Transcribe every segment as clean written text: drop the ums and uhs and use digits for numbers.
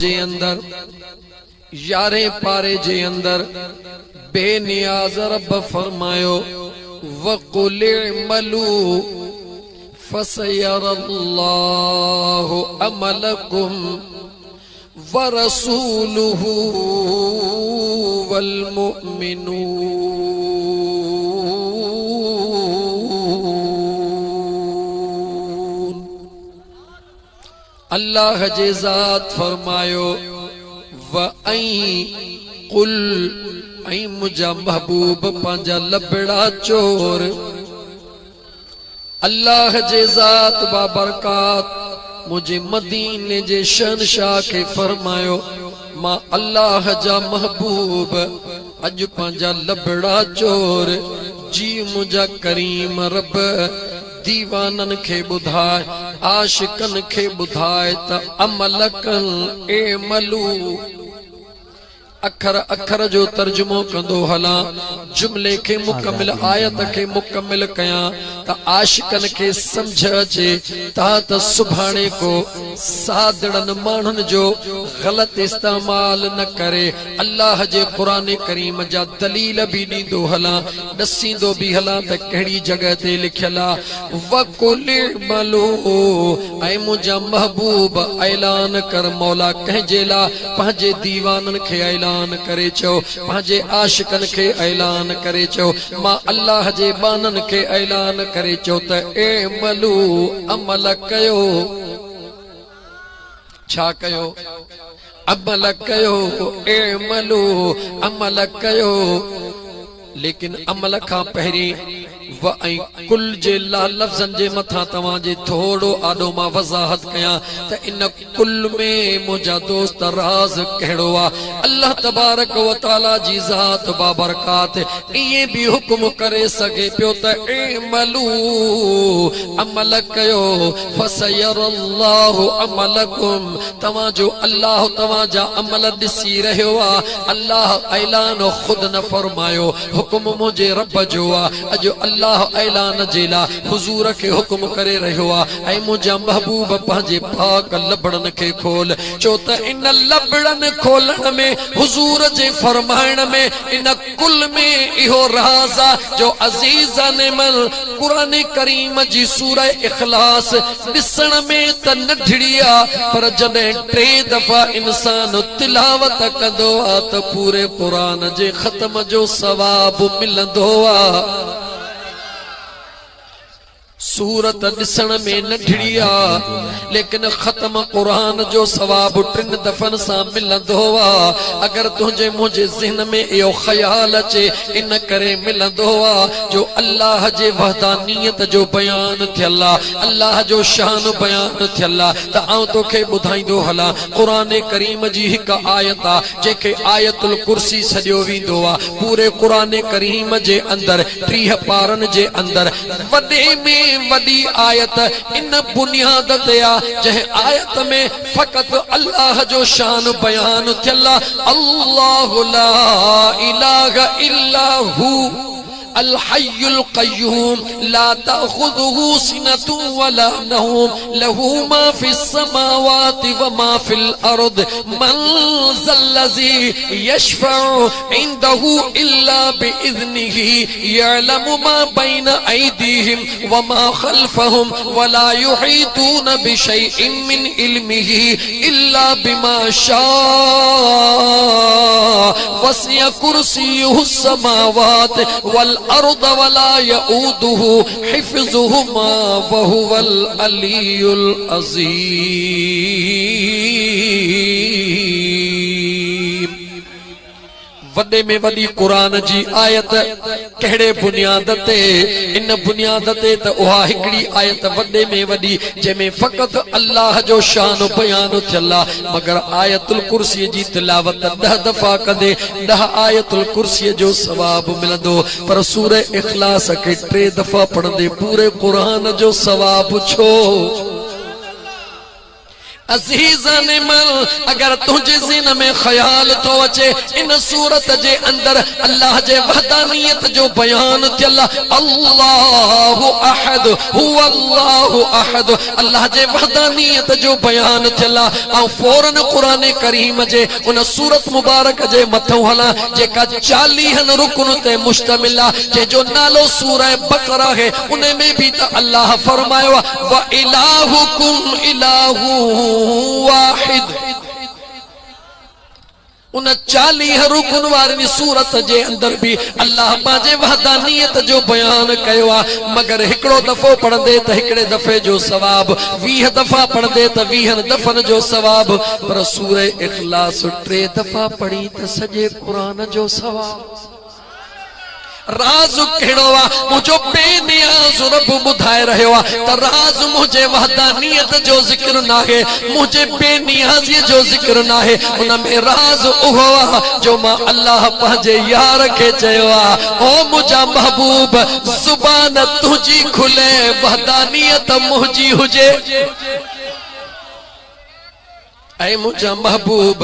जे अंदर यारे पारे जे अंदर बेनियाज रब फरमायो वक़ुल इअमलू फसयरल्लाहु अमलकुम वरसूलुहु वल्मुमिनून। अल्लाह जे ज़ात फरमायो व कुल मुझा महबूब पांजा लबड़ा चोर। अल्लाह जे ज़ात बाबरकात मुझे मदीने जे शहंशाह के फरमायो मां अल्लाह जा महबूब अज पांजा लबड़ा चोर जी मुझा करीम रब दीवानन खे बुधाए आशिकन खे बुधाए त अमल कन ए मलू। अखर अखर जो तर्जुमो कंदो हला जुमले के मुकम्मिल आयत के मुकम्मिल कया त आशिकन के समझ अचे ता त सुभाणे को सादड़न मानन जो गलत इस्तेमाल न करे। अल्लाह जे कुरान करीम जा दलील भी दींदो हला दसींदो भी हला त कहिड़ी जगह ते लिखियला वकुल मलो ऐ मुझा महबूब ऐलान कर मौला कहजेला पंहिंजे दीवानन खे ऐलान करे चो पंहिंजे आशिकन खे ऐलान करे चो मां अल्लाह जे बानन खे ऐलान करे चो त ए मलू अमल कयो। छा कयो? अमल कयो। ए मलू अमल कयो। लेकिन अमल खां पहिरीं व कुल जे ला लफ्ज़न जे मथा तवां जे थोड़ो आडो मां वज़ाहत कया त इन कुल में मुझा दोस्त राज कहिड़ो आ। अल्लाह तबारक व तआला जी ज़ात बाबरकात इए भी हुक्म करे सके पियो त ए मलू अमल कयो फसयरल्लाहु अमलकुम। तवां जो अल्लाह तवां जा अमल ॾिसी रहियो आ। अल्लाह ऐलान खुद न फरमायो हुक्म मुझे रब जो आ। अजो अल्लाह ऐलान जेला हुजूर के हुक्म करे रहियो आ ऐ मुझा महबूब पंहिंजे पाक लबड़न के खोल चो त इन लबड़न खोलण में हुजूर जे फरमाइण में इन कुल में इहो राज आ जो अजीज़ान मन कुरान करीम जी सूरह इखलास ॾिसण में त नढड़ी आ पर जॾहिं टे दफ़ा इंसान तिलावत कंदो आ त पूरे कुरान जे ख़त्म जो सवाब मिलंदो आ। सूरत दिसण में नढड़ी आ लेकिन खत्म कुरान जो सवाब टिन दफन सा मिलंदो आ। अगर तुझे मुझे ज़हन में यो ख्याल अचे इन करे मिलंदो आ जो अल्लाह जे वहदानियत जो बयान थियल आ अल्लाह जो शान बयान थियल आ त आऊं तोखे ॿुधाईंदो हला कुरान करीम जी हिक आयत आ जेके आयतुल कुर्सी सॼो वेंदो आ। पूरे कुरान करीम जे अंदर 30 पारन जे अंदर वॾे में वडी आयत इन बुनियाद ते आ जह आयत में फकत अल्लाह जो शान बयान थियल अल्लाह ला इलाहा इल्ला हु अल हय्युल क़य्यूम ला तअखुज़ुहु सिनतु वला नौम लहु मा फिस समावाति व मा फिल अर्द मन ज़ल्लज़ी यशफ़उ इंदहु इल्ला बिइज़्निही यअलमु मा बैन अयदीहिम व मा खल्फ़हुम वला युहीतून बिशैइन मिन इल्मिही इल्ला बिमा शाअ वसिअ कुर्सियुहु समावात वल अर्द वला यऊदुहु हिफ्ज़ुहुमा वहुवल अलीयुल अज़ीम। वडे में वडी कुरान जी आयत कहड़े बुनियाद ते इन बुनियाद ते त उहा हिकड़ी आयत वडे में वडी जंहिंमें फकत अल्लाह जो शान बयान थियल आ मगर आयतुल कुर्सी जी तिलावत 10 दफ़ा कंदे 10 आयतुल कुर्सी जो सवाब मिलंदो पर सूरह इखलास के 3 दफ़ा पढ़ंदे पूरे कुरान जो सवाब छो। अज़ीज़ान मल अगर तुझे ज़िन में ख्याल तो अचे इन सूरत जे अंदर अल्लाह जे वहदानियत जो बयान थियल अल्लाहु अहद हुवल्लाहु अहद अल्लाह जे वहदानियत जो बयान थियल ऐं फौरन कुरान करीम जे उन सूरत मुबारक जे मथों हला जेका 40 रुकन ते मुश्तमिल आहे जंहिंजो नालो सूरह बकरा है उन में भी त अल्लाह फरमायो व इलाहुकुम इलाहु वाहिद उन 40 रुकन वारी सूरत जे अंदर भी अल्लाह पांजे वहदानियत जो बयान कयो आ मगर हिकड़ो दफो पढ़ंदे त हिकड़े दफे जो सवाब 20 दफा पढ़ंदे त 20 दफन जो सवाब पर सूरह इखलास 3 दफा पढ़ी त सजे कुरान जो सवाब राज कहिड़ो आहे मुंहिंजो बेनियाज़ रब ॿुधाए रहियो आहे त राज मुंहिंजे वहदानियत जो ज़िक्र नाहे मुंहिंजे बेनियाज़ीअ जो ज़िक्र नाहे उन में राज उहो आहे जो मां अल्लाह पंहिंजे यार खे चयो आहे ओ मुंहिंजा महबूब ज़ुबान तुंहिंजी खुले वहदानियत मुंहिंजी हुजे ऐ मुझा महबूब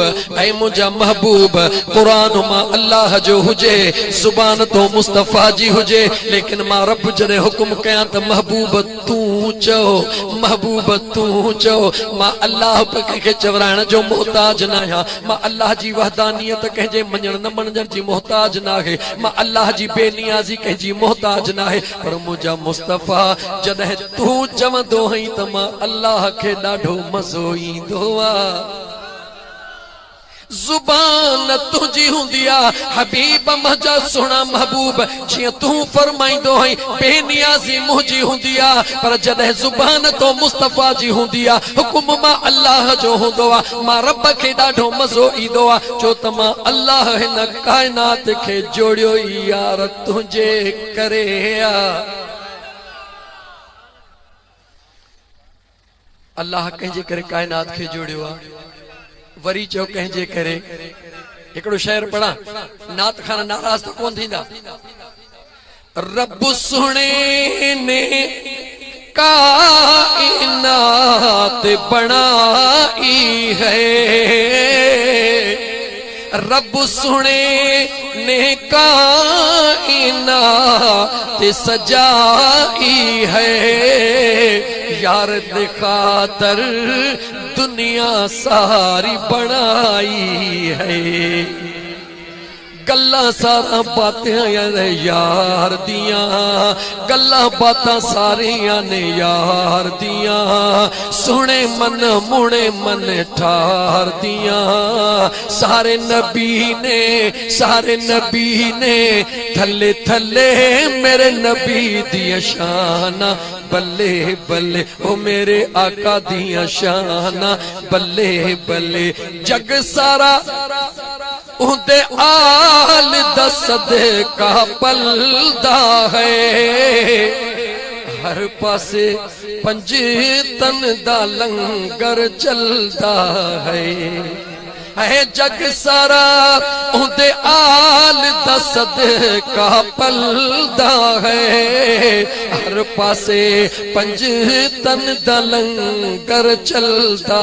कुरान मां अल्लाह जो हुजे जुबान तो मुस्तफा जी हुजे लेकिन मां रब जरे हुक्म कया त महबूब तू चो मां अल्लाह के चवराइण जो मोहताज ना आहियां मां अल्लाह जी वहदानियत कंहिंजे मञण न मञण जी मोहताज ना आहे मां अल्लाह जी बेनियाज़ी कंहिंजी मोहताज ना आहे पर मुझा मुस्तफा जॾहिं तू चवंदो हई त मां अल्लाह खे ॾाढो मज़ो ईंदो आहे जुबान तुझी हुंदिया हबीब मजा सुना महबूब जिया तू फरमाइंदो है बेनियाज़ी मुझी हुंदिया पर जदे जुबान तो मुस्तफा जी हुंदिया हुक्म मा अल्लाह जो हुंदो आ मां रब के ॾाढो मज़ो ईंदो आ छो त मां अल्लाह हिन कायनात के जोड़ियो यार तुझे करे आ अल्लाह कंहिंजे करे कायनात के जोड़ियो आ वरी चो कंहिंजे करे हिकिड़ो शेर पढ़ा नात खाना नाराज तो कोन थींदा रब सुणे ने कायनात बनाई है रब सुणे ने कायनात सजाई है यार दिखातर दुनिया सारी बनाई है गल्ला सारा बातें यार दिया गल्ला बात सारिया ने यार दिया सुने मन मुड़े मन ठार दिया सारे नबी ने थले थले मेरे नबी दिया शाना बल्ले बल्ले ओ मेरे आका दिया शाना बल्ले बल्ले जग सारा उन्दे आल दसदे का पलदा है हर पासे पंजतन दा लंगर चलदा है जग सारा उन्दे आल दसदे का पलदा है हर पासे पंजतन दा लंगर चलदा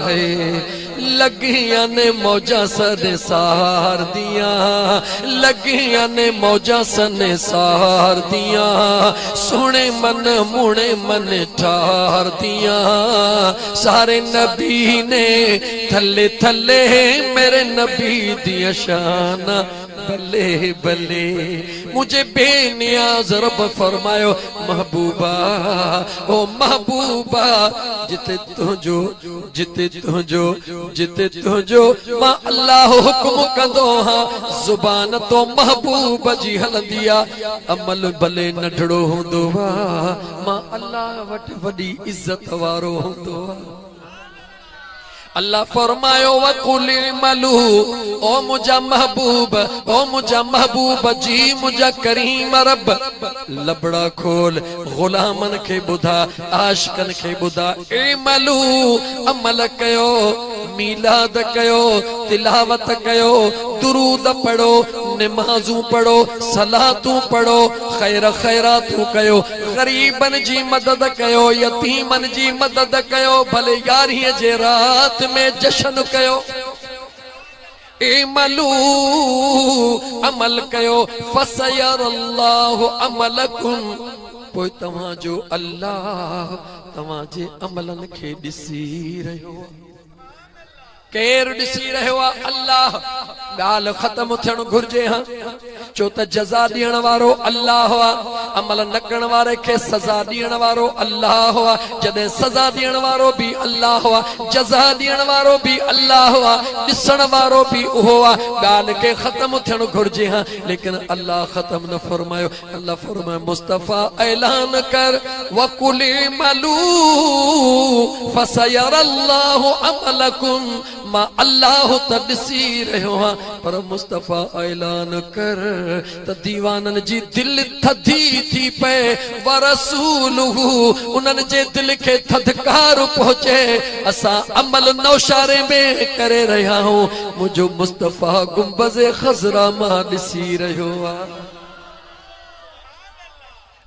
है लगिया ने मौजा सने सार दिया लगिया ने मौजा सने सार दिया सुने मन मुड़े मन ठार दिया सारे नबी ने थले थले मेरे नबी दिया शाना बल्ले बल्ले मुझे बेनियाज़ रब फरमायो महबूबा ओ महबूबा जिते तुझो मां अल्लाह हुक्म कंदो हां जुबान तो महबूब जी हलंदिया अमल भले नढड़ो हुंदो वा मां अल्लाह वट वडी इज्जत वारो हुंदो अल्लाह फरमायो वकुल मलू ओ मुझा महबूब जी मुझा करीम रब लबड़ा खोल गुलामन के बुधा आशिकन के बुधा ए मलू अमल कयो मीलाद कयो तिलावत कयो दुरूद पढ़ो नमाज़ूं पढ़ो, सलातूं पढ़ो, खैर खैरातूं कयो, गरीबन जी मदद कयो, यतीमन जी मदद कयो, भले 11 जे रात में जश्न कयो। इमलू अमल कयो फसयरल्लाहु अमलकुम, पोइ तव्हांजो अल्लाह तव्हांजे अमलन खे ॾिसी रहियो। केर ॾिसी रहियो आहे? अल्लाह। ॻाल्हि ख़त्म थियण घुर्जे। हां छो त जज़ा ॾियण वारो अल्लाह आहे, अमल न करण वारे खे सज़ा ॾियण वारो अल्लाह आहे। जॾहिं सज़ा ॾियण वारो बि अल्लाह आहे, जज़ा ॾियण वारो बि अल्लाह आहे, ॾिसण वारो बि उहो आहे। ॻाल्हि खे ख़त्म थियण घुर्जे। हां लेकिन अल्लाह ख़त्म न फरमायो। अल्लाह फरमायो मुस्तफ़ा ऐलान कर वकुल इमलू फसयरल्लाहु अमलकुम, मां अल्लाह त ॾिसी रहियो आहियां, पर मुस्तफ़ा ऐलान कर त दीवाननि जी दिल थधी थी पए, वरसूलुहु उन्हनि जे दिल खे थधकार पहुचे। असां अमल नौशारे में करे रहिया आहियूं, मुंहिंजो मुस्तफ़ा गुंबज़े ख़ज़रा मां ॾिसी रहियो आहे।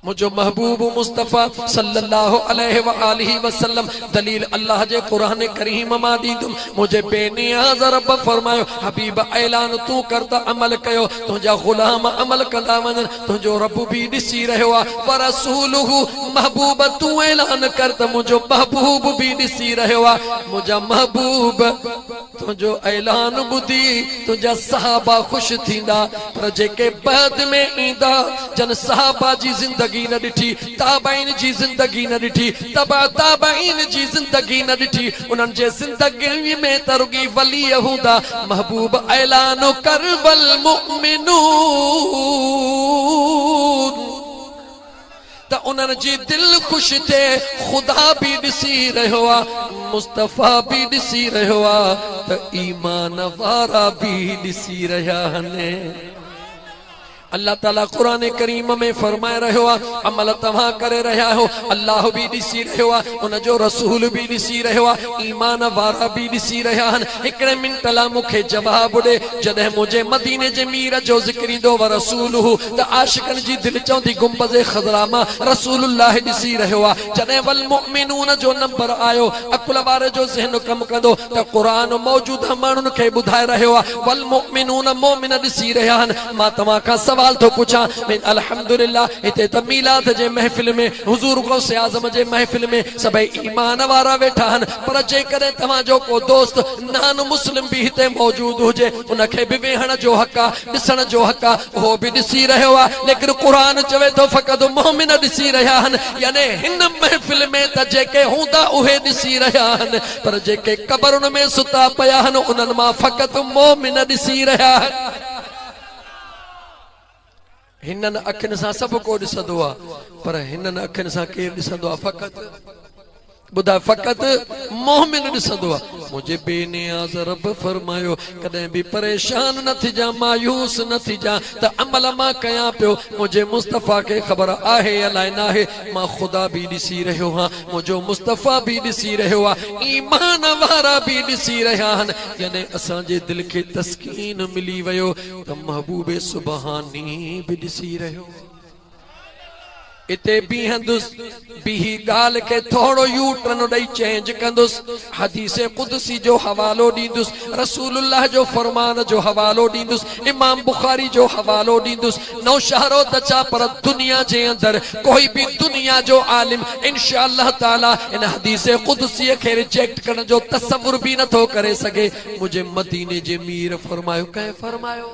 मुझो महबूब मुस्तफ़ा सल्लल्लाहु अलैहि व आलिहि वसल्लम दलील अल्लाह जे कुरान करीम मां ॾींदुमि। मुझे बेनियाज़ रब फरमायो हबीब ऐलान तू कर त अमल कयो, तुंहिंजा ग़ुलाम अमल कंदा वञनि, तुंहिंजो रब बि ॾिसी रहियो आहे। व रसूलुहु महबूब तू ऐलान कर त मुंहिंजो महबूब बि ॾिसी रहियो आहे। मुंहिंजा महबूब तुंहिंजो ऐलान ॿुधी तुंहिंजा सहाबा ख़ुशि थींदा, पर जेके बाद में ईंदा जन सहाबा जी ज़िंदगी न ॾिठी, ताबाइन जी ज़िंदगी न ॾिठी, ताबाइन जी ज़िंदगी न ॾिठी, उन्हनि जे ज़िंदगी में त रुॻी वली हूंदा। महबूब ऐलान कर वल मुमिनून त उन्हनि जी दिल ख़ुशि थिए। ख़ुदा बि ॾिसी रहियो आहे, मुस्तफ़ा बि ॾिसी रहियो आहे, त ईमान वारा बि ॾिसी रहिया आहिनि। अल्लाह ताला कुरान करीम में फरमाए रहियो आहे अमल तव्हां करे रहिया हो, अल्लाह बि ॾिसी रहियो आहे, उनजो रसूल बि ॾिसी रहियो आहे, ईमान वारा बि ॾिसी रहिया आहिनि। हिकिड़े मिंट लाइ मूंखे जवाबु ॾे, जॾहिं मुंहिंजे मदीने जे मीर जो ज़िक्र ईंदो व रसूलुहु त आशिकनि जी दिलि चवंदी गुंबज़े ख़ज़रा मां रसूलुल्लाह ॾिसी रहियो आहे। जॾहिं वल मुमिनून जो नंबर आयो, अकुल वारे जो ज़हन कमु कंदो त क़ुरान मौजूदा माण्हुनि खे ॿुधाए रहियो आहे वल मुमिनून मोमिन ॾिसी रहिया आहिनि। मां तव्हां खां सवाल तो पूछा, अल्हम्दुलिल्लाह हिते त मीलाद जे महफ़िल में हुजूर गौसे आज़म जे महफ़िल में सभई ईमान वारा वेठा आहिनि, पर जेकॾहिं तव्हांजो को दोस्त नान मुस्लिम बि हिते मौजूद हुजे, उनखे बि वेहण जो हक़ आहे, ॾिसण जो हक़ आहे, उहो बि ॾिसी रहियो आहे। लेकिन क़ुरान चवे थो फ़क़त मोमिन ॾिसी रहिया आहिनि, यानी हिन महफ़िल में त जेके हूंदा उहे ॾिसी रहिया आहिनि, पर जेके क़बरुनि में सुता पिया आहिनि उन्हनि मां फ़क़त मोमिन ॾिसी रहिया आहिनि। हिननि अखियुनि सां सभु को ॾिसंदो आहे, पर हिननि अखियुनि सां केरु ॾिसंदो आहे? फ़क़त ॿुधा, फ़क़त मोमिन ॾिसंदो आहे। मुंहिंजे बेनियाज़ रब फरमायो कॾहिं बि परेशान न थी जा, मायूस न थी जा त अमल मां कयां पियो, मुंहिंजे मुस्तफ़ा खे ख़बर आहे अलाए न आहे, मां ख़ुदा बि ॾिसी रहियो आहियां, मुंहिंजो मुस्तफ़ा बि ॾिसी रहियो आहे, ईमान वारा बि ॾिसी रहिया आहिनि। यानी असांजे दिलि खे तस्कीन मिली वियो त महबूबे सुबहानी बि ॾिसी रहियो। इते बीहंदुसि, बीही ॻाल्हि खे थोरो यू टर्न ॾेई चेंज कंदुसि, हदीस कुदसी जो हवालो ॾींदुसि, रसूलुल्लाह जो फरमान जो हवालो ॾींदुसि, इमाम बुखारी जो हवालो ॾींदुसि। नौशहरो त छा, पर दुनिया जे अंदरि कोई बि दुनिया जो आलिम इंशाअल्लाह ताला इन हदीस कुदसी खे रिजेक्ट करण जो तसव्वुर बि नथो करे सघे। मुझे मदीने जे मीर फरमायो, कंहिं फरमायो?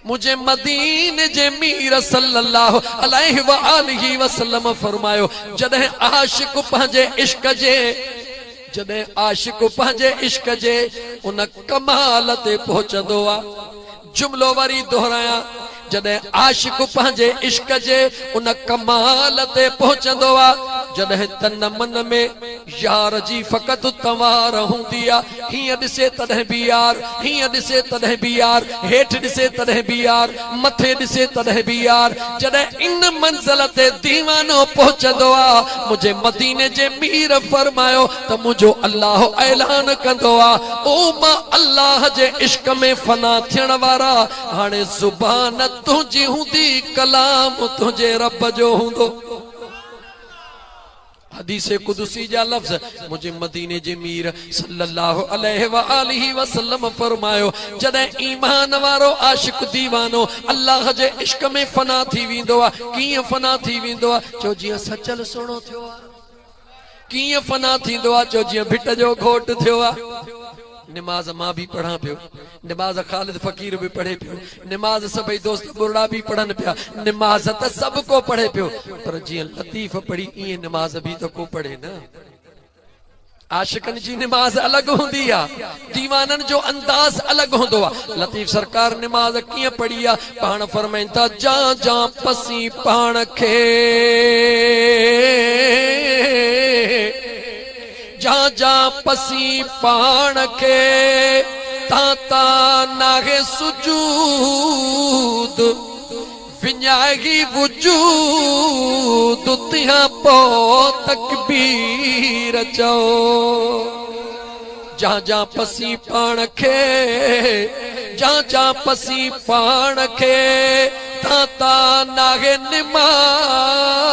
मुझे मदीने जे मीर सल्लल्लाहु अलैहि व आलिहि वसल्लम फरमायो जॾहिं आशिक पंहिंजे इश्क जे, जॾहिं आशिक पंहिंजे इश्क जे उन कमाल ते पहुचंदो आहे। जुमलो वरी दोहराया, जॾहिं आशिक पंहिंजे इश्क जे उन कमाल ते पहुचंदो आहे जॾहिं तन मन में यार जी फ़क़त तवार हूंदी आ, हीअं ॾिसे तॾहिं बि यार, हीअं ॾिसे तॾहिं बि यार, हेठि ॾिसे तॾहिं बि यार, मथे ॾिसे तॾहिं बि यार। जॾहिं इन मंज़िल ते दीवानो पहुचंदो आ, मुझे मदीने जे मीर फरमायो त मुझो अल्लाह ऐलान कंदो आ, ओ मां अल्लाह जे इश्क में फना थियण वारा, हाणे ज़ुबान तुंहिंजी हूंदी, कलाम तुंहिंजे रब जो हूंदो। हदीसे कुदसी जा लफ्ज़ मुझे मदीने जे मीर सल्लल्लाहु अलैहि व आलिहि वसल्लम फरमायो, जॾहिं ईमान वारो आशिक दीवानो अल्लाह जे इश्क में फना थी वेंदो आ। कीअं फना थी वेंदो आ? चो जीअं सचल सुहिणो थियो आ। कीअं फना थींदो आ? चो जीअं भिट जो घोट थियो आ। नमाज मां भी पढ़ा पियो, नमाज खालिद फकीर भी पढ़े पियो, नमाज सभई दोस्त बुरड़ा भी पढ़न पिया, नमाज त सब को पढ़े पियो, पर जीअं लतीफ पढ़ी ईअं नमाज भी तो को पढ़े न। आशिकन जी नमाज अलग होंदी आ, दीवानन जो अंदाज अलग होंदो आ। लतीफ सरकार नमाज कीअं पढ़ी आ? पाण फरमाइन था, जा जा पसी पाण खे, जा जा पसी पाण खे, ता ता नाहे सुजूद, विञाही वजूद, तिहां पो तकबीर चओ। जा जा पसी पाण खे, जा जा पसी पाण खे, ता ता नाहे निमाज़,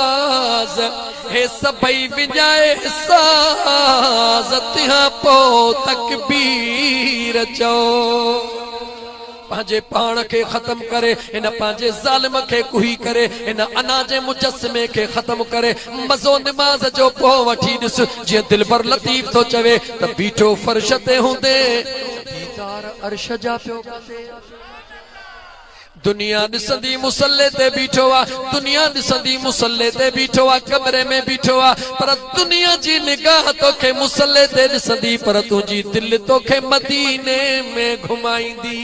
हे सभई विञाए साज़, तिहां पो तकबीर चओ। पंहिंजे पाण खे ख़त्म करे, इन पंहिंजे ज़ालिम खे कुही करे, इन अना जे मुजस्समे खे ख़त्म करे, मज़ो निमाज़ जो पो वठी ॾिस। जीअं दिलबर लतीफ तो चवे त बीठो फर्श ते हूंदे, दीदार अर्श जा पियो कंदे। दुनिया ॾिसंदी मुसल्ले ते बीठो आ, दुनिया ॾिसंदी मुसल्ले ते बीठो आ, कमरे में बीठो आ, पर दुनिया जी निगाह तोखे मुसल्ले ते ॾिसंदी, पर तुंहिंजी दिलि तोखे मदीने में घुमाईंदी।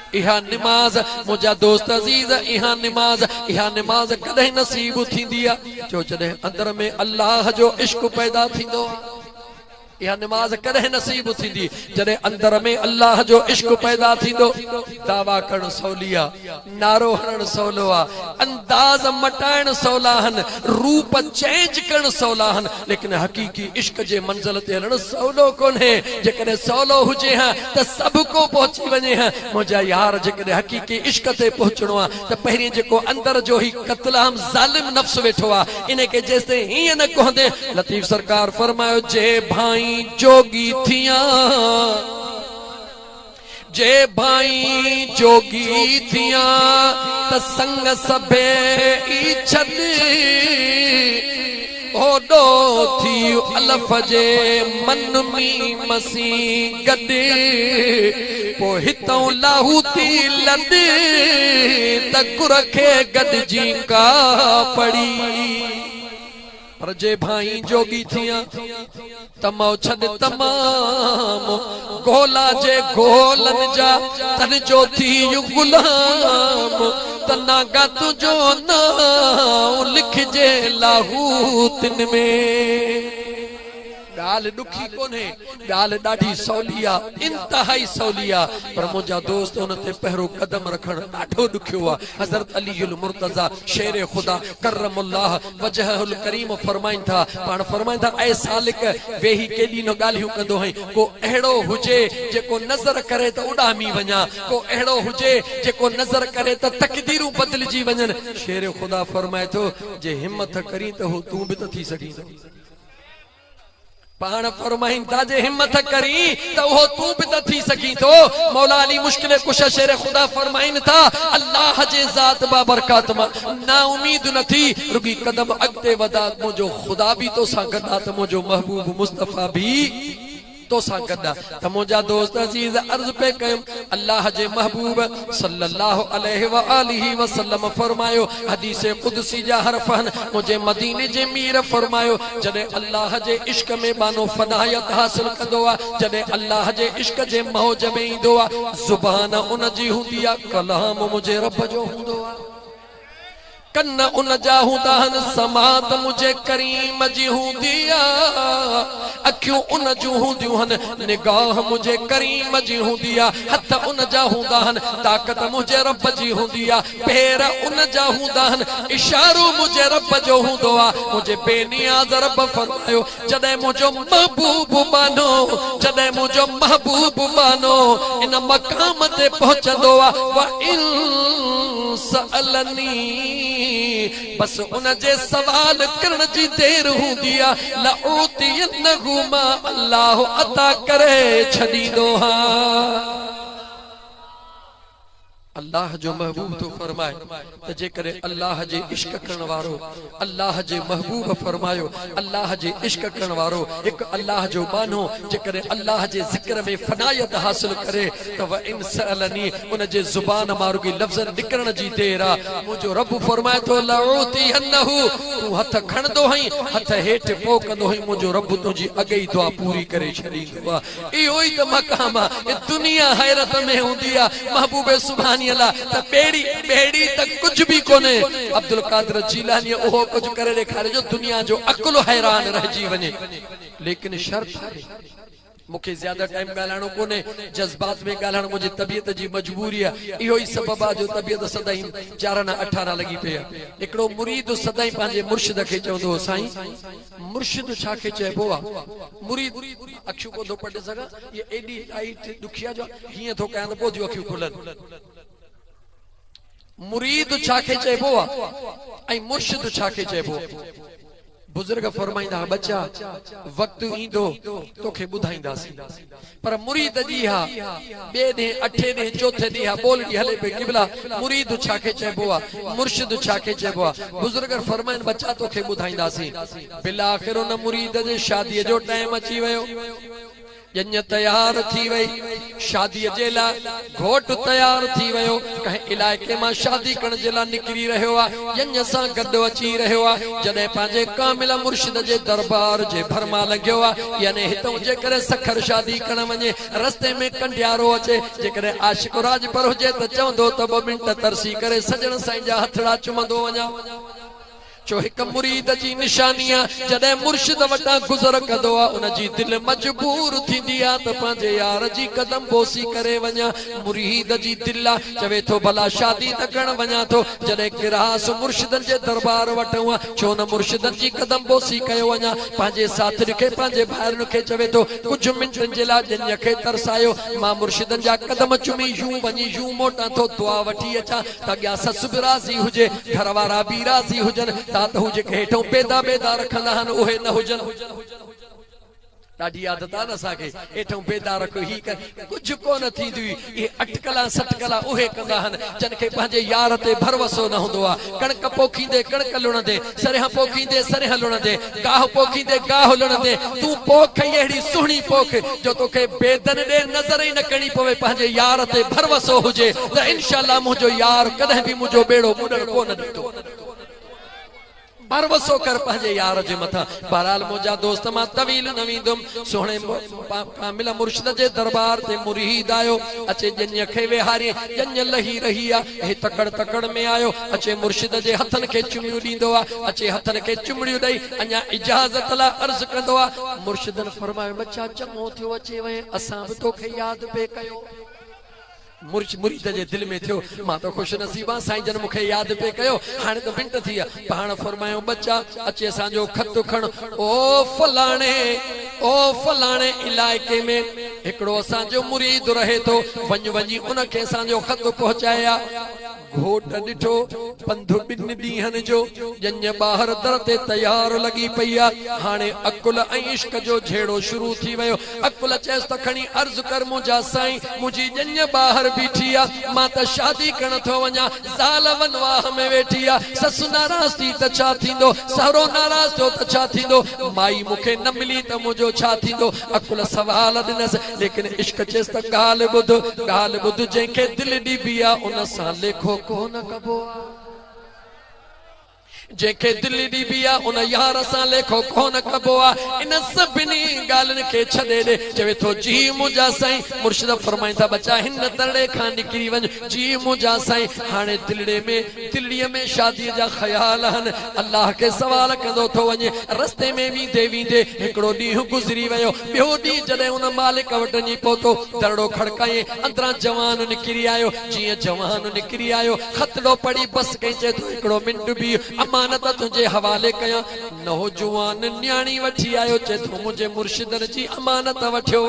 इहा निमाज़ मुंहिंजा दोस्त अज़ीज़, इहा निमाज़ कॾहिं नसीब थींदी आ? जो जॾहिं अंदर में अल्लाह जो इश्क पैदा थींदो आ। यह नमाज कदे नसीब थींदी जदे अंदर में अल्लाह जो इश्क पैदा थींदो। दावा करण सौलिया, नारो हरण सौलोआ, अंदाज मटाइण सौलाहन, रूप चेंज करण सौलाहन, लेकिन हकीकी इश्क जे मंजिल ते हलण सौलो कोन्हे। जेकॾहिं सौलो हुजे हा त सब को पहुची वञे हा। मुंहिंजा यार जेकॾहिं हकीकी इश्क ते पहुचणो आहे त पहिरीं जेको अंदर जो ही कतलाम ज़ालिम नफ्स वेठो आहे इन खे जेसिताईं हीअं न कहंदे, लतीफ़ सरकार फरमायो जे भाई जोगी थिया, जे भाई जोगी थिया त संग सभे ई छॾ, ओडो थी अलफ जे मन में मसी गॾ, पो हितों लाहू थी लॾ त गुर खे गॾिजी का पड़ी। पर जे भाई जोगी थिया तमो छॾ तमाम, गोला जे गोलन जा तन जो थी गुलाम, तनागा तुझो नाम लिखजे लाहूतिन में। गाल दुखी कोने, गाल ॾाढी सौली आ, इंतहाई सौली आ, पर मुंहिंजा दोस्त उन ते पहिरो कदम रखण ॾाढो ॾुखियो आ। हज़रत अलीउल मुर्तज़ा शेर खुदा करमुल्लाह वजहुल करीम फरमाइन था, पाण फरमाइन था, ऐ सालिक वेही केॾी न ॻाल्हियूं कंदो है, को अहिड़ो हुजे जेको नज़र करे त उॾामी वञा, को अहिड़ो हुजे जेको नज़र करे त तकदीरूं बदिलजी वञनि। शेर खुदा फरमाए थो, जे हिम्मत करी त हो तूं बि त थी सघीं। पाण फरमाइन था, जे हिम्मत करी तो वो तू भी तो थी सकी। तो मौला अली मुश्किल कुशा शेर खुदा फरमाइन था, अल्लाह जे ज़ात बाबरकत मां ना उम्मीद न थी, रुगी कदम अगते वदा, मुझो खुदा भी तो सा गदा, तो मुझो महबूब मुस्तफा भी तो सा गदा। त मुंहिंजा दोस्त अजीज अर्ज पे कयुम, अल्लाह जे महबूब सल्लल्लाहु अलैहि व आलिहि वसल्लम फरमायो, हदीस कुदसी जा हरफन मुझे मदीने जे मीर फरमायो, जॾहिं अल्लाह जे इश्क में बानो फनायत हासिल कंदो आ, जॾहिं अल्लाह जे इश्क जे मौज में ईंदो आ, ज़ुबान उन जी हूंदी आ, कलाम मुझे रब जो हूंदो आ। कन्न उन जा हूंदाहन समात मुझे करीम जी हूंदिया अखियूं उन जूं हूंदियूं हन निगाह मुझे करीम जी हूंदिया हथ उन जा हूंदाहन ताकत मुझे रब जी हूंदिया पैर उन जा हूंदाहन इशारो मुझे रब जो हूंदो आहे मुझे बेनियाज़ रब फरमायो जॾहिं मुंहिंजो महबूब मानो जॾहिं मुंहिंजो महबूब मानो इन मक़ाम ते पहुचंदो आहे व इन सअलनी बस उन जे सवाल करण जी देर हूंदी आहे लऊतियन्नहु मा अल्लाह अता करे छॾींदो हा अल्लाह जो महबूब तो फरमाए त जेकरे अल्लाह जे इश्क करण वारो अल्लाह जे महबूब फरमायो अल्लाह जे इश्क करण वारो एक अल्लाह जो मानो जेकरे अल्लाह जे जिक्र में फनायत हासिल करे त व इन सअलनी उन जे जुबान मारो की लफ्ज़ निकरण जी देर आ मुजो रब फरमाए तो लऊतियन्नहु तू हथ खणदो हई हथ हेठ पोकंदो हई मुजो रब तुजी अगई दुआ पूरी करे छडींदो आ इहो ई त मकाम आ दुनिया हैरत में हुंदी आ महबूब सुभानी बेड़ी बेड़ी तक कुछ भी कोने अब्दुल कादिर जीलानी ओहो कुछ करे ॾेखारे जो दुनिया जो अकुल हैरान रहिजी वञे लेकिन शर्त है मुखे ज्यादा टाइम ॻाल्हाइणो कोने जज्बात में ॻाल्हाइण मुंहिंजी तबियत जी मजबूरी आहे इहो ई सबब आहे जो तबियत सदाई 11-18 लगी पे हिकिड़ो मुरीद सदाई पंहिंजे मुर्शिद खे चवंदो साईं मुर्शिद छा खे चइबो आहे मुरीद अखियूं कोन थो पढ़े सघां ये एडी टाइट दुखिया जो हीअं थो कयां त पोइ थियूं अखियूं खुलनि मुरीद छा खे चइबो आहे ऐं मुर्शिद छा खे चइबो बुजुर्ग फरमाइंदा बच्चा वक्त ईंदो तोखे ॿुधाईंदासीं पर मुरीद जी हा ॿिए ॾींहुं 8 ॾींहुं चौथे ॾींहुं ॿोलड़ी हले पई क़िबला मुरीद छा खे चइबो आहे मुर्शिद छा खे चइबो आहे बुजुर्ग फरमाइन बच्चा तोखे ॿुधाईंदासीं बिला आख़िर उन मुरीद जे शादीअ जो टाइम अची वियो जञ तैयार थी वई शादी जे लाइ घोट तैयार थी वियो कंहिं इलाइक़े मां शादी करण जे लाइ निकिरी रहियो आहे जञ सां गॾु अची रहियो आहे जॾहिं पंहिंजे कामिल मुर्शिद जे दरबार जे भरमा लॻियो आहे यानी हितां जेकॾहिं सखर शादी करण वञे रस्ते में कंडियारो अचे जेकॾहिं आशिक राजपर हुजे त चवंदो त 2 मिंट तरसी करे सजण साईं जा हथड़ा चुमंदो वञा जो एक मुरीद जी निशानी जॾहिं मुर्शिद वटां गुज़र कंदो आहे उन जी दिलि मजबूर थींदी आहे त पंहिंजे यार जी कदम बोसी करे वञा मुरीद जी दिलि आहे चवे थो भला शादी त करण वञा थो जॾहिं गिरास मुर्शिदनि जे दरबार वटूं आहे छो न मुर्शिदनि जी कदम बोसी कयो वञा पंहिंजे साथी खे पंहिंजे भाइरुनि खे चवे थो कुझु मिंटनि जे लाइ जंहिं खे तरसायो मां मुर्शिदनि जा कदम चुमी यूं वञी यूं मोटां थो दुआ वठी अचां त अॻियां ससु बि राज़ी हुजे घर वारा बि राज़ी हुजनि हेठों बेदा बेदा रखंदा आहिनि उहे न हुजनि ॾाढी आदत आहे न असांखे हेठों बेदा रखो ही कर कुझु कोन थींदी इहे अटकला सटकला उहे कंदा आहिनि जिन खे पंहिंजे यार ते भरवसो न हूंदो आहे कणक पोखींदे कणक लुणंदे सरियां पोखींदे सरियां लुणंदे गाह पोखींदे गाह लुणंदे तूं पोख अहिड़ी सुहिणी पोख जो तोखे बेदन ॾे नज़र ई न करणी पवे पंहिंजे यार ते भरवसो हुजे त इनशाअल्लाह मुंहिंजो यार कॾहिं बि मुंहिंजो बेड़ो ॿुॾण कोन ॾींदो भरवसो कर पंहिंजे यार जे मथां बहरहाल मुंहिंजा दोस्त मां तवील न वेंदुमि सुहिणे कामिल मुर्शिद जे दरबार ते मुरीद आयो अचे जञ खे वेहारे जञ लही रही आहे हे तकड़ तकड़ में आयो अचे मुर्शिद जे हथनि खे चुमियूं ॾींदो आहे अचे हथनि खे चुमड़ियूं ॾेई अञा इजाज़त लाइ अर्ज़ कंदो आहे मुर्शिदनि फरमायो बच्चा चङो थियो अचे वञे असां बि तोखे यादि पे कयो मुरीद जे दिल में थियो मां तो खुश नसीबा साईं जन मुखे याद पे कयो हाणे तो मिंट थी पाण फरमायो बच्चा अचे असांजो खत खण ओ फलाणे इलाइके में हिकिड़ो असांजो मुरीद रहे थो वञी उनखे असांजो खत पहुचाया घोट ॾिठो पंध 2 ॾींहनि जो जञ ॿाहिरि दर ते तयार लॻी पई आहे हाणे अकुल ऐं इश्क जो झेड़ो शुरू थी वियो अकुल चयसि त खणी अर्ज़ कर मुंहिंजा साईं मुंहिंजी जञ ॿाहिरि बीठी आहे मां त शादी करण थो वञा ज़ाल वनवाह में वेठी आहे ससु नाराज़ थी त छा थींदो सहुरो नाराज़ थियो त छा थींदो माई मूंखे न मिली त मुंहिंजो छा थींदो अकुल सवाल ॾिनसि लेकिन इश्क चयसि त ॻाल्हि ॿुध जंहिंखे दिलि ॾिबी आहे उन सां लेखो कोन कबो जेके दिल्ली दी बिया उन यार सां लेखो कोन कबो आ इन सभिनी ॻाल्हियुनि खे छॾे ॾे चवे थो जी मुंहिंजा साईं मुर्शिद फरमाइनि था बचा हिन तड़े खां निकिरी वञ जी मुंहिंजा साईं हाणे दिल्लीअ में शादीअ जा ख़्याल आहिनि अल्लाह खे सवाल कंदो थो वञे रस्ते में वेंदे वेंदे हिकिड़ो ॾींहुं गुज़री वियो ॿियो ॾींहुं जॾहिं उन मालिक वटि वञी पहुतो दड़ो खड़काई अंदरां जवान निकिरी आयो जीअं जवान निकिरी आयो ख़तरो पढ़ी बस कई चए थो हिकिड़ो मिंट बि अमानत तुझे हवाले कया नौजवान न्याणी वठी आयो चे तो मुझे मुर्शिदन जी अमानत वठियो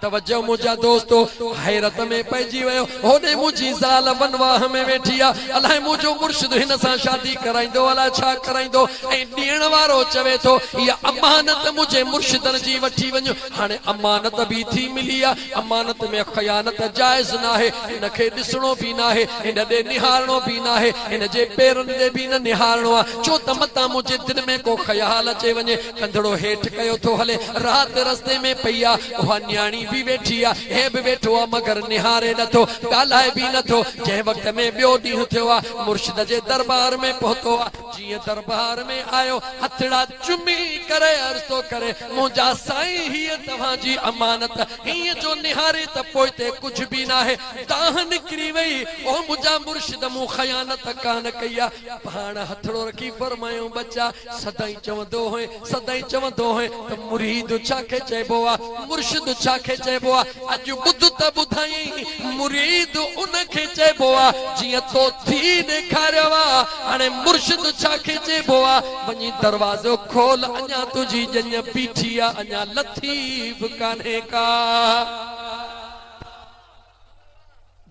तवज्जो मुझा दोस्तों हैरत में पइजी वयो होने मुझी ज़ाल वनवाह में वेठी आ अलाए मुझो मुर्शिद हिन सां शादी कराइंदो अलाए छा कराइंदो ऐं ॾियण वारो चवे थो इहा अमानत मुझे मुर्शिदन जी वठी वञो हाणे अमानत भी थी मिली आ अमानत में खयानत जायज़ न आहे हिन खे ॾिसणो भी न आहे हिन ॾे निहारणो भी न आहे हिन जे पेरनि ॾे भी न निहारणो आहे छो त मतां मुंहिंजे दिलि में को ख़्याल अचे वञे कंधड़ो हेठि कयो थो हले राति रस्ते में पई आ उहा न्याणी भी वेठी आ हे भी वेठो आ मगर निहारे नथो ॻाल्हाए भी नथो जंहिं वक़्त में ॿियो ॾींहुं थियो आ मुर्शिद जे दरबार में पहुतो आ जीअं दरबार में आयो हथड़ा चुमी करे अर्ज़ थो करे मुंहिंजा साईं हीअ तव्हांजी अमानत हीअं जो निहारे त पोइ ते कुझु भी न आहे ताह निकिरी वई ओ मुंहिंजा मुर्शिद मूं ख़यानत कान कई आ पाण हथड़ो रखी फरमायो बच्चा सदाई चवंदो हुए त मुरीद छाखे चइबो आ मुर्शिद छाखे चइबो आ अॼु ॿुध त ॿुधाई मुरीद उनखे चइबो आ जीअं तो थी ॾेखारियो आ हाणे मुर्शिद छाखे चइबो आ वञी दरवाज़ो खोल अञा तुंहिंजी जञ बीठी आ अञा लथी बि कान्हे का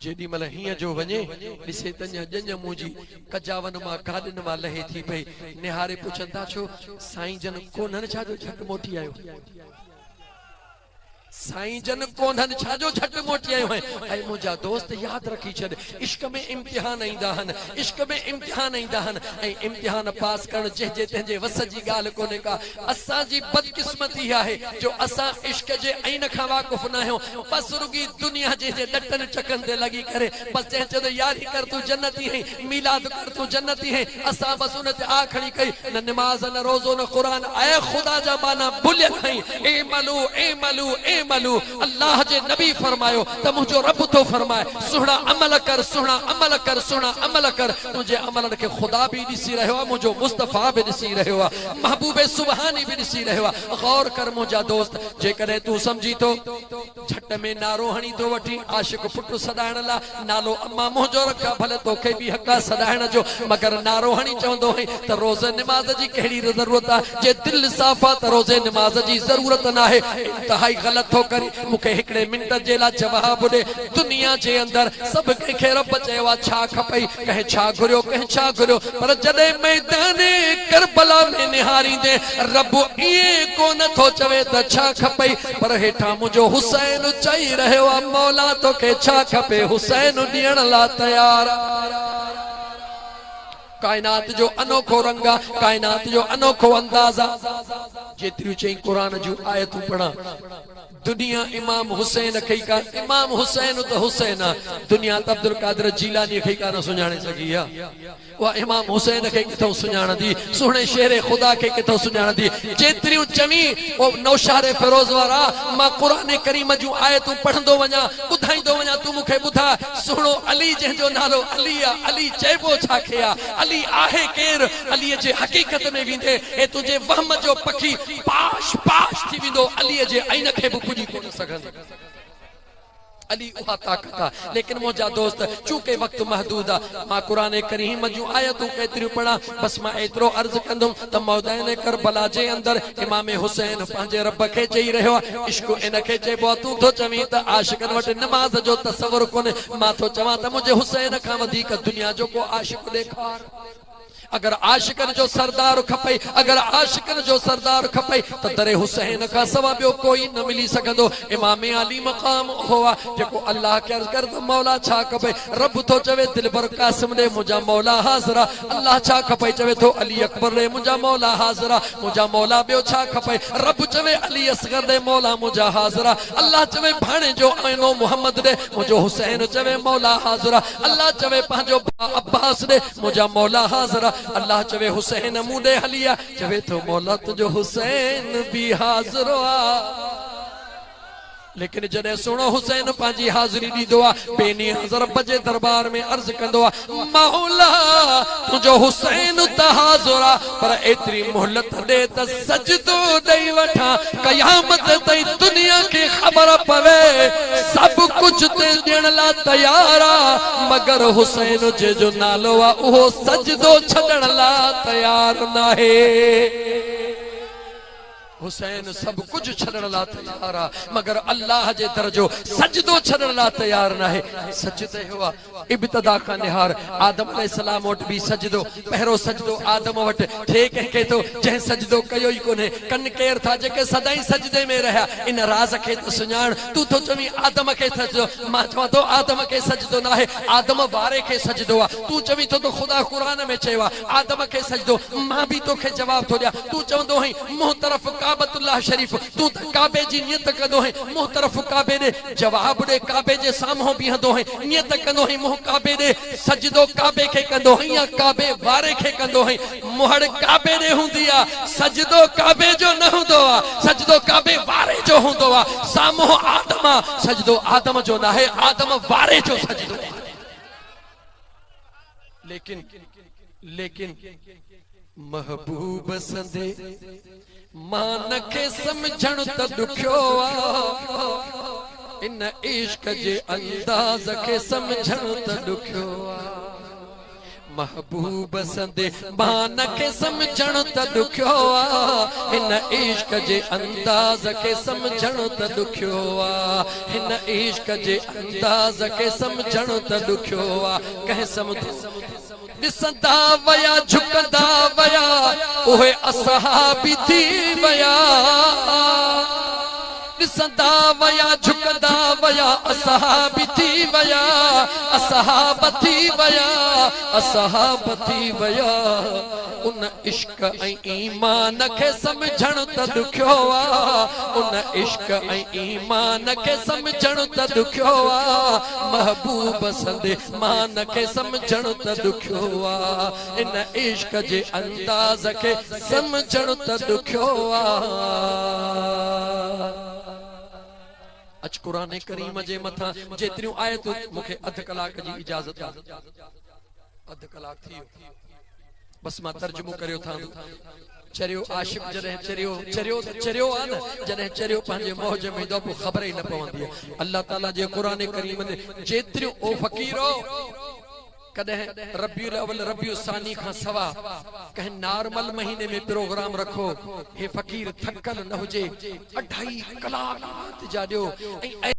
जेॾी महिल हीअं जो वञे ॾिसे त जञ मुंहिंजी कजावन मां गाॾियुनि मां लहे थी पई निहारे पुछनि था छो साईं जन कोन्हनि छा जो झटि मोटी आयो साईं जन कोन्हनि छा जो झटि मोटी आयो है ऐं मुंहिंजा दोस्त यादि रखी छॾ इश्क में इम्तिहान ईंदा आहिनि ऐं इम्तिहान पास करणु जंहिंजे तंहिंजे वस जी ॻाल्हि कोन्हे का असांजी बदकिस्मती आहे जो असां इश्क जे ऐन खां वाक़ुफ़ न आहियूं बसि रुगी दुनिया जे ॾटनि चकनि ते लॻी करे बसि जंहिं चयो यारी कर तूं जन्नती है मीलाद कर तूं जन्नती है असां बसि उन ते आखिरी कई न निमाज़ न रोज़ो न क़ुरान ऐं ख़ुदा जा माना भुलियल आहीं ए मलू अल्लाह जे नबी फरमायो त मुझो रब तो फरमाए सुहिणा अमल कर तुझे अमलन के खुदा भी ॾिसी रहियो आहे मुझो मुस्तफा भी ॾिसी रहियो आहे महबूबे सुबहानी भी ॾिसी रहियो आहे गौर कर मुझा दोस्त जेकॾहिं तू समझी तो झट में नारो हणी तो वठी आशिक पुट सदाइण ला नालो अम्मा मुझो रखा भले तोखे भी हक़ सदाइण जो मगर नारो हणी चवंदो है त रोज़ निमाज़ जी कहिड़ी ज़रूरत आहे जे दिल साफ़ आहे त रोज़े निमाज़ जी ज़रूरत न आहे इंतहाई ग़लत थो करे मूंखे हिकिड़े मिंट जे लाइ जवाब ॾे दुनिया जे अंदर सभु कंहिंखे रब चयो आहे छा खपई कंहिं छा घुरियो पर जॾहिं मैदान करबला में निहारींदे रब ईअं कोन थो चवे त छा खपई पर हेठां मुंहिंजो हुसैन चई रहियो आहे मौला तोखे छा खपे हुसैन ॾियण लाइ तयार कायनात जो अनोखो रंग आहे कायनात जो अनोखो अंदाज़ आहे जेतिरियूं चई क़ुरान जूं आयतूं पढ़ा दुनिया इमाम हुसैन खे इमाम हुसैन तो हुसैन दुनिया त अब्दुल कादिर जीलानी खे कान सुञाणे सघी आहे उहा इमाम हुसैन खे किथों सुञाणंदी सुहिणे शेरे ख़ुदा खे किथों सुञाणंदी जेतिरियूं चवी ओ नौशारे फिरोज़ वारा मां क़ुरान करीम जूं आयतूं पढ़ंदो वञा ॿुधाईंदो वञा तूं मूंखे ॿुधा सुहिणो अली जंहिंजो नालो अली आहे अली चइबो छाखे आहे अली आहे केरु अलीअ जे हक़ीक़त में वेंदे ऐं तुंहिंजे वहम जो पखी पाश थी वेंदो अलीअ जे ऐन खे बि पुॼी कोन सघंदो अली उहा ताकत आहे लेकिन मुंहिंजा दोस्त चूंकि वक्त महदूद आहे मां क़ुरान करीम जूं आयतूं केतिरियूं पढ़ा बस मां एतिरो अर्ज़ कंदुमि त मैदान करबला जे अंदर इमाम हुसैन पंहिंजे रब खे चई रहियो आहे इश्क इन खे चइबो आहे तूं थो चवीं त आशिकनि वटि नमाज़ जो तसवुर कोन्हे मां थो चवां त मुंहिंजे हुसैन खां वधीक दुनिया जो को आशिक ॾेखार अगर आशिकन जो सरदार खपे, अगर आशिकन जो सरदार खपे तो दरे हुसैन का सवा बियो कोई न मिली सकदो। इमाम अली मकाम हुआ जेको अल्लाह के अर्ज कर मौला छा खपे, रब तो चवे दिलबर कासिम दे मुजा मौला हाजरा। अल्लाह छा खपे चवे तो अली अकबर दे मुजा मौला हाजरा। मुजा मौला बियो छा खपे, रब चवे अली असगर दे मौला मुजा हाजरा। अल्लाह चवे भाणे जो आइनो मोहम्मद दे मुजो हुसैन चवे मौला हाजरा। अल्लाह चवे पंहिंजो अब्बास दे मुजा मौला हाजरा। अल्लाह चवे हुसैन मुंडे हलिया चवे तो मौला तुझो हुसैन भी हाजिर आ। लेकिन जॾहिं सुनो हुसैन पंहिंजी हाज़िरी ॾींदो आहे, बेनी हज़र बजे दरबार में अर्ज़ कंदो आहे मौला तुझो हुसैन त हाज़िर आहे, पर एतिरी मोहलत ॾे त सजदो ॾेई वठां, क़यामत ताईं दुनिया खे ख़बर पवे सब कुछ ते ॾियण लाइ तयार आहे, मगर हुसैन जो नालो आहे उहो सजदो छॾण लाइ तयार नाहे। हुसैन सब कुछ छड़न ला तैयार आ, मगर अल्लाह जे दरजो सजदो छड़न ला तैयार ना है। सजदे हुआ इब्तिदा का निहार आदम अलैहिस्सलाम वट भी सजदो, पहरो सजदो आदम वट थे के तो जह सजदो कयो ही कोने, कन केर था जेके सदाई सजदे में रहा। इन राज के तो सुञाण, तू तो चवी आदम के सजदो, मां चवा तो आदम के सजदो ना है, आदम वारे के सजदो आ। तू चवी तो खुदा कुरान में चवा आदम के सजदो, मां भी तो के जवाब तो दिया। तू चवंदो है मुंह तरफ काबतुल्लाह शरीफ, तू काबे जी नियत कंदो है, मुंह तरफ काबे दे जवाब दे, काबे जे साम्हूं बीहंदो है, नियत कंदो है मुंह काबे दे, सजदो काबे के कंदो है या काबे वारे के कंदो है। मुहड़ काबे दे हुंदी आ, सजदो काबे जो न हुंदो आ, सजदो काबे वारे जो हुंदो आ। साम्हूं आदम आ, सजदो आदम जो ना है, आदम वारे जो सजदो। लेकिन लेकिन महबूब संदे मान के समझण त दुखियो आ, इन इश्क जे अंदाज के समझण त दुखियो आ। महबूब संदे मान के समझण त दुखियो आ, इन इश्क जे अंदाज के समझण त दुखियो आ, इन इश्क जे अंदाज के समझण त दुखियो आ। कह समुझ दिसंदा वया झुकंदा वया ओहे असहाबी थी वया, दिसंदा वया झुकंदा वया असहाबी थी वया, असहाब थी वया, असहाब थी वया। उन इश्क ऐं ईमान के समझण त दुखियो आ, उन इश्क ऐं ईमान के समझण त दुखियो आ। महबूब संदे मान के समझण त दुखियो आ, इन इश्क जे अंदाज के समझण त दुखियो आ। अच कुरान करीम जे मथा जेतिरियूं आयतूं मूंखे अध कलाक जी इजाजत आ, अध कलाक थी बस मां तर्जुमो करियो था। चरियो आशिक जॾहिं चरियो चरियो चरियो आ न, जॾहिं चरियो पंहिंजे मौज में ईंदो पोइ ख़बर ई न पवंदी आहे। अल्लाह ताला जे कुरान करीम में जेतिरियूं ओ फ़कीरो कदे रबियुल अव्वल रबियुल सानी का सवा कहीं नॉर्मल महीने में प्रोग्राम रखो, हे फकीर थकल न हुजे 2.5 कलाक जा दियो।